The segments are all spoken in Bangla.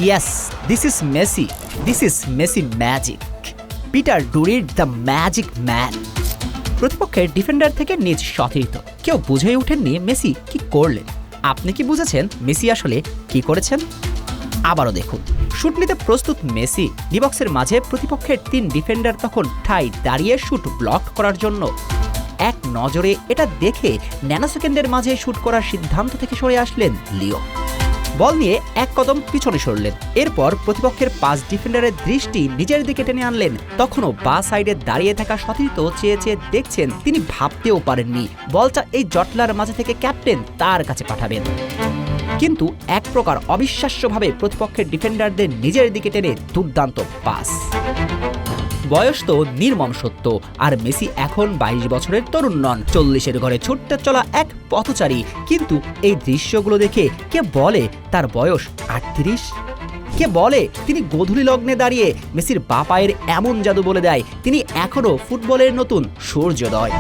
Yes, this is Messi, this is Messi magic. পিটার ডুরির দ্য ম্যাজিক ম্যান। প্রতিপক্ষের ডিফেন্ডার থেকে নিজ সতীর্থ কেউ বুঝেই ওঠেননি মেসি কি করলেন। আপনি কি বুঝেছেন মেসি আসলে কি করেছেন? আবারও দেখুন, শুট নিতে প্রস্তুত মেসি ডিবক্সের মাঝে প্রতিপক্ষের 3 ডিফেন্ডার তখন ঠাই দাঁড়িয়ে শুট ব্লক করার জন্য। এক নজরে এটা দেখে ন্যানোসেকেন্ডের মাঝে শুট করার সিদ্ধান্ত থেকে সরে আসলেন লিও। বল নিয়ে এক কদম পিছনে সরলেন। এরপর প্রতিপক্ষের 5 ডিফেন্ডারের দৃষ্টি নিজের দিকে টেনে আনলেন। তখনও বা সাইডে দাঁড়িয়ে থাকা সতীর্থ চেয়ে চেয়ে দেখছেন, তিনি ভাবতেও পারেননি বলটা এই জটলার মাঝে থেকে ক্যাপ্টেন তার কাছে পাঠাবেন। কিন্তু এক প্রকার অবিশ্বাস্যভাবে প্রতিপক্ষের ডিফেন্ডারদের নিজের দিকে টেনে দুর্দান্ত পাস। বয়স তো নির্মম সত্য, আর মেসি এখন 22 বছরের তরুণ নন, 40-এর ঘরে ছুটতে চলা এক পথচারী। কিন্তু এই দৃশ্যগুলো দেখে কে বলে তার বয়স 38? কে বলে তিনি গোধূলি লগ্নে দাঁড়িয়ে মেসির বা পায়ের এমন জাদু বলে দেয় তিনি এখনো ফুটবলের নতুন সূর্যোদয়।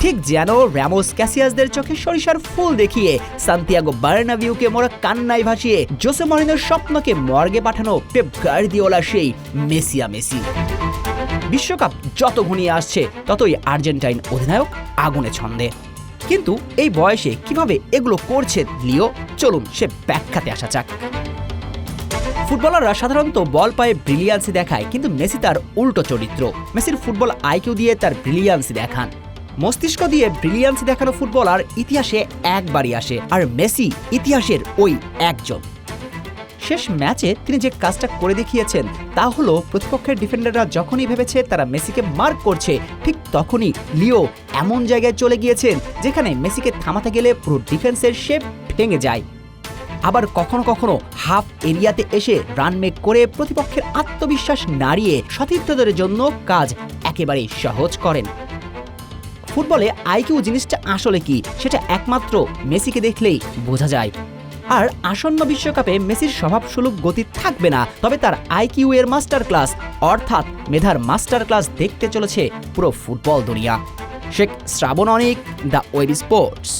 ঠিক যেন র্যামোস ক্যাসিয়াসদের চোখে সরিষার ফুল দেখিয়ে সান্তিয়াগো বার্নাবিউকে মোরা কান্নায় ভাসিয়ে জোসে মরিনোর স্বপ্নকে মর্গে পাঠানো পেপ গার্দিওলা সেই মেসিয়া মেসি। বিশ্বকাপ যত ঘনিয়ে আসছে ততই আর্জেন্টাইন অধিনায়ক আগুনে ছন্দে। কিন্তু এই বয়সে কিভাবে এগুলো করছে লিও, চলুন সে ব্যাখ্যাতে আসা যাক। ফুটবলাররা সাধারণত বল পায়ে ব্রিলিয়ান্সি দেখায়, কিন্তু মেসি তার উল্টো চরিত্র। মেসির ফুটবল আইকিউ দিয়ে তার ব্রিলিয়ান্সি দেখান। মস্তিষ্ক দিয়ে ব্রিলিয়ান্সি দেখানো ফুটবলার ইতিহাসে একবারই আসে, আর মেসি ইতিহাসের ওই একজন। শেষ ম্যাচে তিনি যে কাজটা করে দেখিয়েছেন তা হলো, প্রতিপক্ষের ডিফেন্ডাররা যখনই ভেবেছে তারা মেসিকে মার্ক করছে, ঠিক তখনই লিও এমন জায়গায় চলে গিয়েছেন যেখানে মেসিকে থামাতে গেলে পুরো ডিফেন্সের শেপ ভেঙে যায়। আবার কখনো কখনো হাফ এরিয়াতে এসে রান মেক করে প্রতিপক্ষের আত্মবিশ্বাস নাড়িয়ে সতীর্থদের জন্য কাজ একেবারেই সহজ করেন। ফুটবলে আইকিউ জিনিসটা আসলে কি সেটা একমাত্র মেসিকে দেখলেই বোঝা যায়। আর আসন্ন বিশ্বকাপে মেসির স্বভাবসুলভ গতি থাকবে না, তবে তার আইকিউ এর মাস্টার ক্লাস, অর্থাৎ মেধার মাস্টার ক্লাস দেখতে চলেছে পুরো ফুটবল দুনিয়া। শেখ শ্রাবণ অনিক, দ্য ওয়েব স্পোর্টস।